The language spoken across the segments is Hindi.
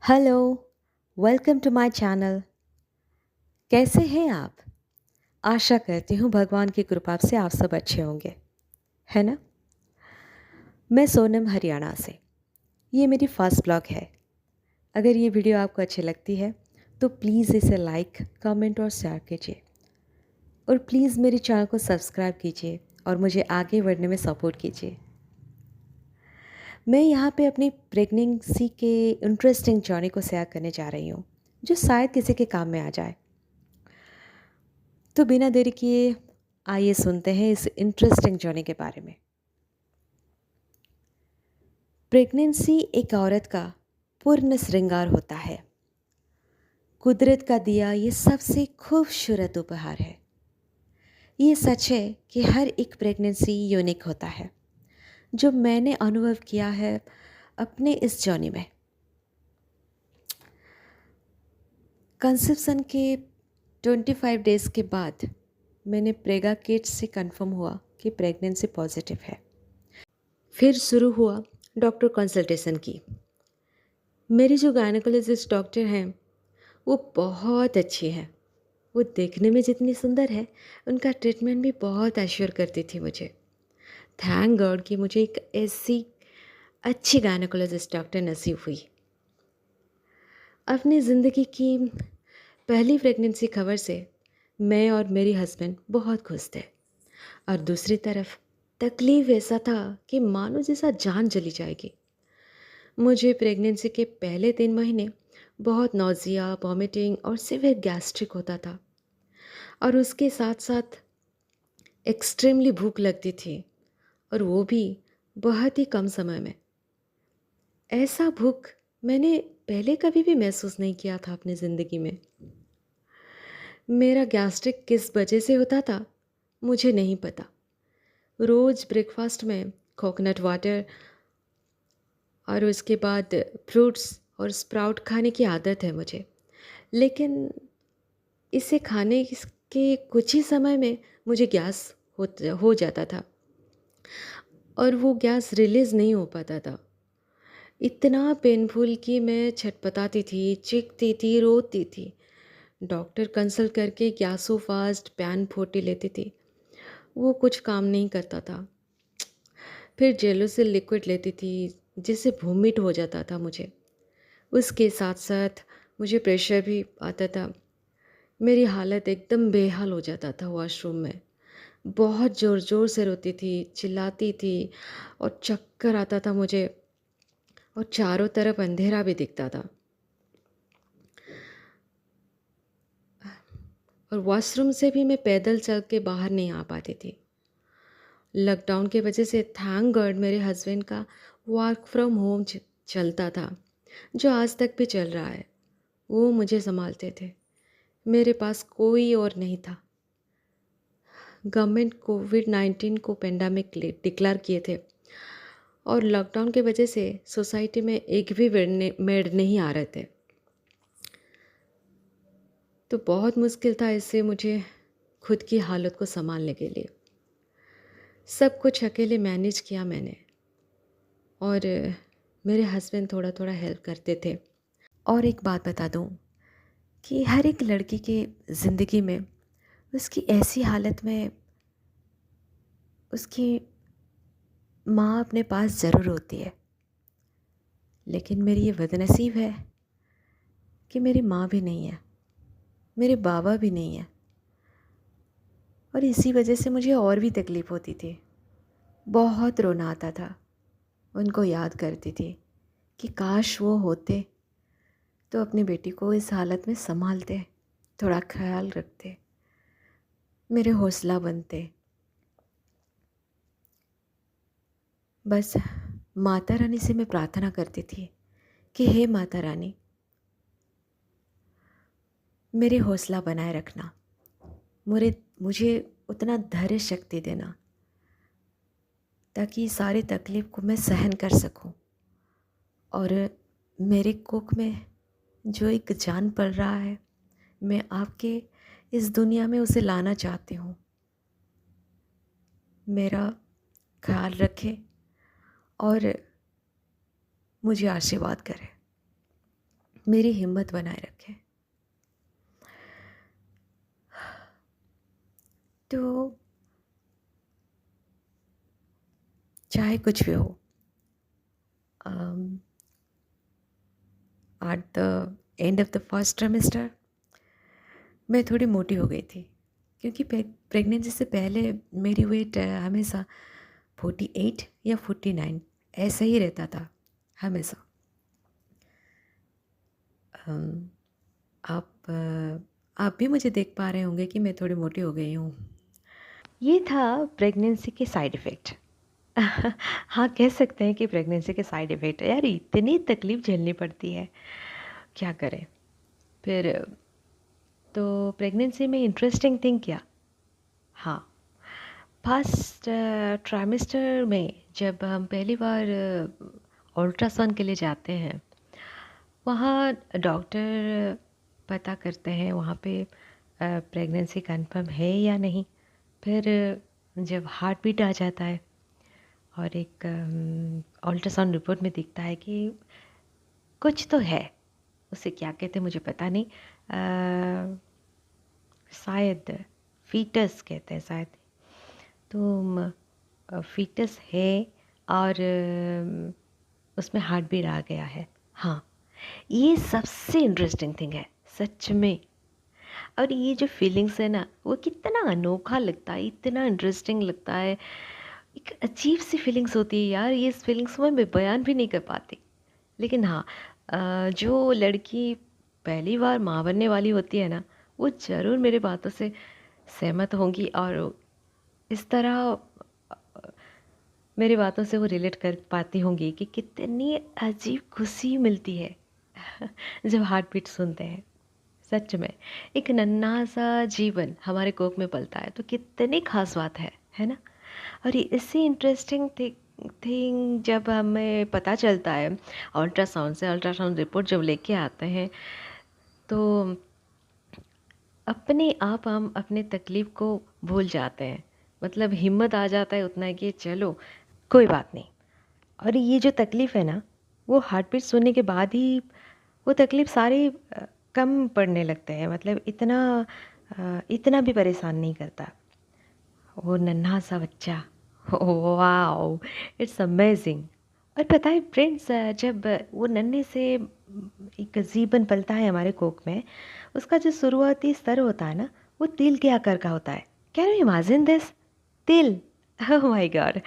Hello, welcome to my channel. कैसे हैं आप? आशा करती हूँ भगवान की कृपा से आप सब अच्छे होंगे, है ना? मैं सोनम हरियाणा से। ये मेरी फर्स्ट ब्लॉग है। अगर ये वीडियो आपको अच्छी लगती है तो प्लीज़ इसे लाइक, कमेंट और शेयर कीजिए। और प्लीज़ मेरे चैनल को सब्सक्राइब कीजिए और मुझे आगे बढ़ने में सपोर्ट कीजिए। मैं यहाँ पे अपनी प्रेगनेंसी के इंटरेस्टिंग जर्नी को शेयर करने जा रही हूँ, जो शायद किसी के काम में आ जाए। तो बिना देरी किए आइए सुनते हैं इस इंटरेस्टिंग जर्नी के बारे में। प्रेगनेंसी एक औरत का पूर्ण श्रृंगार होता है। कुदरत का दिया ये सबसे खूबसूरत उपहार है। ये सच है कि हर एक प्रेगनेंसी यूनिक होता है, जो मैंने अनुभव किया है अपने इस जर्नी में। कंसेप्शन के 25 डेज़ के बाद मैंने प्रेगा किट्स से कंफर्म हुआ कि प्रेगनेंसी पॉजिटिव है। फिर शुरू हुआ डॉक्टर कंसल्टेशन की। मेरी जो गायनेकोलॉजिस्ट डॉक्टर हैं वो बहुत अच्छी हैं। वो देखने में जितनी सुंदर है, उनका ट्रीटमेंट भी बहुत एश्योर करती थी मुझे। थैंक गॉड कि मुझे एक ऐसी अच्छी गायनेकोलॉजिस्ट डॉक्टर नसीब हुई। अपनी ज़िंदगी की पहली प्रेगनेंसी खबर से मैं और मेरी हस्बैंड बहुत खुश थे, और दूसरी तरफ तकलीफ़ ऐसा था कि मानो जैसा जान चली जाएगी। मुझे प्रेगनेंसी के पहले 3 महीने बहुत नौजिया, वॉमिटिंग और सिवियर गैस्ट्रिक होता था, और उसके साथ साथ एक्सट्रीमली भूख लगती थी, और वो भी बहुत ही कम समय में। ऐसा भूख मैंने पहले कभी भी महसूस नहीं किया था अपनी ज़िंदगी में। मेरा गैस्ट्रिक किस वजह से होता था मुझे नहीं पता। रोज़ ब्रेकफास्ट में कोकोनट वाटर और उसके बाद फ्रूट्स और स्प्राउट खाने की आदत है मुझे, लेकिन इसे खाने के कुछ ही समय में मुझे गैस हो जाता था, और वो गैस रिलीज़ नहीं हो पाता था। इतना पेनफुल कि मैं छटपटाती थी, चीखती थी, रोती थी। डॉक्टर कंसल्ट करके गैसो फास्ट पैन फोर्टी लेती थी, वो कुछ काम नहीं करता था। फिर जेलोसिल लिक्विड लेती थी, जिससे वोमिट हो जाता था मुझे। उसके साथ साथ मुझे प्रेशर भी आता था। मेरी हालत एकदम बेहाल हो जाता था वॉशरूम में। बहुत ज़ोर ज़ोर से रोती थी, चिल्लाती थी, और चक्कर आता था मुझे, और चारों तरफ अंधेरा भी दिखता था। और वॉशरूम से भी मैं पैदल चल के बाहर नहीं आ पाती थी। लॉकडाउन की वजह से थैंक गॉड मेरे हस्बैंड का वर्क फ्रॉम होम चलता था, जो आज तक भी चल रहा है। वो मुझे संभालते थे, मेरे पास कोई और नहीं था। गवर्नमेंट कोविड-19 को पेंडेमिक डिक्लेयर किए थे, और लॉकडाउन की वजह से सोसाइटी में एक भी मेड नहीं आ रहे थे। तो बहुत मुश्किल था इससे मुझे खुद की हालत को संभालने के लिए। सब कुछ अकेले मैनेज किया मैंने, और मेरे हस्बैंड थोड़ा थोड़ा हेल्प करते थे। और एक बात बता दूं कि हर एक लड़की की ज़िंदगी में उसकी ऐसी हालत में उसकी माँ अपने पास ज़रूर होती है। लेकिन मेरी ये बदनसीब है कि मेरी माँ भी नहीं है, मेरे बाबा भी नहीं है, और इसी वजह से मुझे और भी तकलीफ़ होती थी। बहुत रोना आता था, उनको याद करती थी कि काश वो होते तो अपनी बेटी को इस हालत में संभालते, थोड़ा ख्याल रखते, मेरे हौसला बनते। बस माता रानी से मैं प्रार्थना करती थी कि हे माता रानी, मेरे हौसला बनाए रखना, मुझे उतना धैर्य शक्ति देना, ताकि सारी तकलीफ़ को मैं सहन कर सकूं, और मेरे कोख में जो एक जान पल रहा है, मैं आपके इस दुनिया में उसे लाना चाहती हूँ। मेरा ख्याल रखें और मुझे आशीर्वाद करें। मेरी हिम्मत बनाए रखें। तो चाहे कुछ भी हो, at the end of the first trimester मैं थोड़ी मोटी हो गई थी, क्योंकि प्रेगनेंसी से पहले मेरी वेट हमेशा 48 या 49 ऐसा ही रहता था हमेशा। अम, आप भी मुझे देख पा रहे होंगे कि मैं थोड़ी मोटी हो गई हूँ। ये था प्रेगनेंसी के साइड इफ़ेक्ट। हाँ, कह सकते हैं कि प्रेगनेंसी के साइड इफ़ेक्ट। यार, इतनी तकलीफ़ झेलनी पड़ती है, क्या करें। फिर तो प्रेगनेंसी में इंटरेस्टिंग थिंग क्या, हाँ, फर्स्ट ट्राइमेस्टर में जब हम पहली बार अल्ट्रासाउंड के लिए जाते हैं, वहाँ डॉक्टर पता करते हैं वहाँ पे प्रेगनेंसी कंफर्म है या नहीं। फिर जब हार्ट बीट आ जाता है और एक अल्ट्रासाउंड रिपोर्ट में दिखता है कि कुछ तो है, उसे क्या कहते हैं मुझे पता नहीं, शायद फीटस कहते हैं शायद। तो फीटस है और उसमें हार्ट बीट आ गया है। हाँ, ये सबसे इंटरेस्टिंग थिंग है सच में। और ये जो फीलिंग्स है ना, वो कितना अनोखा लगता है, इतना इंटरेस्टिंग लगता है। एक अजीब सी फीलिंग्स होती है यार, ये इस फीलिंग्स को मैं बयान भी नहीं कर पाती। लेकिन हाँ, जो लड़की पहली बार माँ बनने वाली होती है ना, वो ज़रूर मेरे बातों से सहमत होंगी और इस तरह मेरी बातों से वो रिलेट कर पाती होंगी कि कितनी अजीब खुशी मिलती है जब हार्ट बीट सुनते हैं। सच में एक नन्हा सा जीवन हमारे कोख में पलता है तो कितनी खास बात है ना। और ये इससे इंटरेस्टिंग थिंग जब हमें पता चलता है अल्ट्रासाउंड से, अल्ट्रासाउंड रिपोर्ट जब लेके आते हैं, तो अपने आप हम अपने तकलीफ़ को भूल जाते हैं। मतलब हिम्मत आ जाता है उतना कि चलो कोई बात नहीं। और ये जो तकलीफ़ है ना, वो हार्ट बीट सुनने के बाद ही वो तकलीफ़ सारी कम पड़ने लगते हैं। मतलब इतना भी परेशान नहीं करता। वो नन्हा सा बच्चा, वाओ, इट्स अमेजिंग। और पता है फ्रेंड्स, जब वो नन्हे से एक जीवन पलता है हमारे कोख में, उसका जो शुरुआती स्तर होता है ना, वो तिल के आकार का होता है। Can you imagine this? तिल, ओह माय गॉड।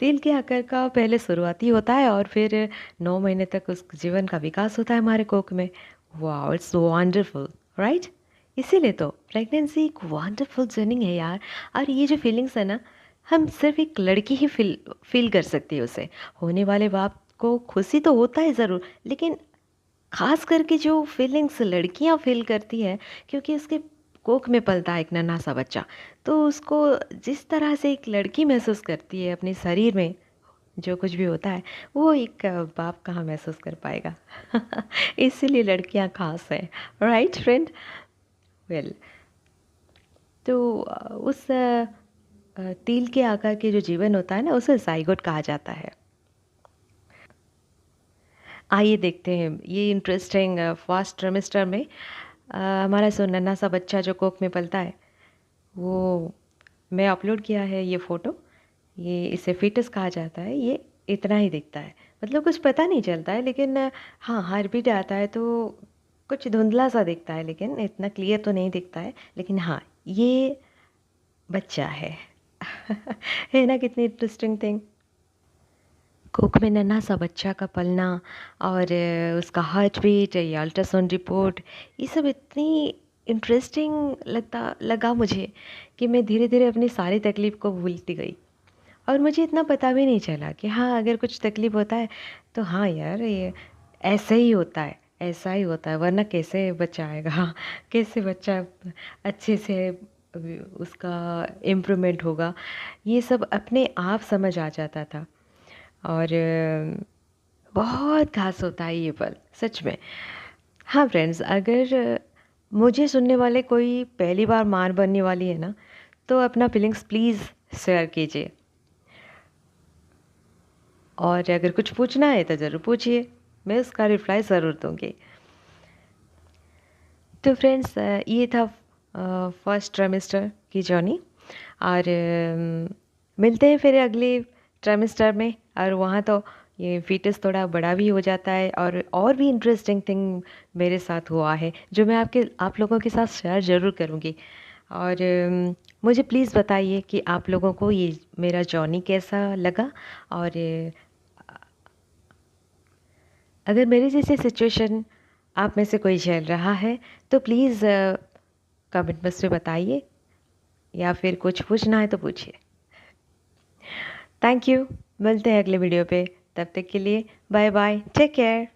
तिल के आकार का पहले शुरुआती होता है और फिर 9 महीने तक उस जीवन का विकास होता है हमारे कोख में। Wow, it's wonderful, right? इसीलिए तो प्रेगनेंसी एक वंडरफुल जर्नी है यार। और ये जो फीलिंग्स है ना, हम सिर्फ एक लड़की ही फील कर सकती है उसे। होने वाले बाप को खुशी तो होता है ज़रूर, लेकिन खास करके जो फीलिंग्स लड़कियां फील करती है, क्योंकि उसके कोख में पलता है एक नन्हा सा बच्चा, तो उसको जिस तरह से एक लड़की महसूस करती है अपने शरीर में जो कुछ भी होता है, वो एक बाप कहाँ महसूस कर पाएगा। इसीलिए लड़कियां खास हैं, राइट फ्रेंड? वेल, तो तिल के आकार के जो जीवन होता है ना, उसे जाइगोट कहा जाता है। आइए देखते हैं ये इंटरेस्टिंग फर्स्ट ट्रिमेस्टर में हमारा सो नन्हा सा बच्चा जो कोख में पलता है, वो मैं अपलोड किया है ये फ़ोटो। ये इसे फीटस कहा जाता है। ये इतना ही दिखता है, मतलब कुछ पता नहीं चलता है, लेकिन हाँ, हार्ट बीट आता है तो कुछ धुंधला सा दिखता है, लेकिन इतना क्लियर तो नहीं दिखता है। लेकिन हाँ, ये बच्चा है। है ना, कितनी इंटरेस्टिंग थिंग। कोख में नन्हा सा बच्चा का पलना और उसका हार्ट बीट या अल्ट्रासाउंड रिपोर्ट, ये सब इतनी इंटरेस्टिंग लगा मुझे कि मैं धीरे धीरे अपनी सारी तकलीफ़ को भूलती गई। और मुझे इतना पता भी नहीं चला कि हाँ, अगर कुछ तकलीफ़ होता है तो हाँ यार, ये ऐसे ही होता है, ऐसा ही होता है, वरना कैसे बच्चा आएगा। कैसे बच्चा अच्छे से उसका इम्प्रूवमेंट होगा, ये सब अपने आप समझ आ जाता था। और बहुत खास होता है ये पल, सच में। हाँ फ्रेंड्स, अगर मुझे सुनने वाले कोई पहली बार माँ बनने वाली है ना, तो अपना फीलिंग्स प्लीज़ शेयर कीजिए। और अगर कुछ पूछना है तो ज़रूर पूछिए। मैं उसका रिप्लाई ज़रूर दूँगी। तो फ्रेंड्स ये था फर्स्ट ट्राइमेस्टर की जर्नी और मिलते हैं फिर अगले ट्राइमेस्टर में। और वहाँ तो ये फीटस थोड़ा बड़ा भी हो जाता है और भी इंटरेस्टिंग थिंग मेरे साथ हुआ है जो मैं आप लोगों के साथ शेयर ज़रूर करूँगी। और मुझे प्लीज़ बताइए कि आप लोगों को ये मेरा जर्नी कैसा लगा। और अगर मेरी जैसी सिचुएशन आप में से कोई झेल रहा है तो प्लीज़ कमेंट बॉक्स में बताइए, या फिर कुछ पूछना है तो पूछिए। Thank you. मिलते हैं अगले वीडियो पे, तब तक के लिए बाय बाय, टेक केयर।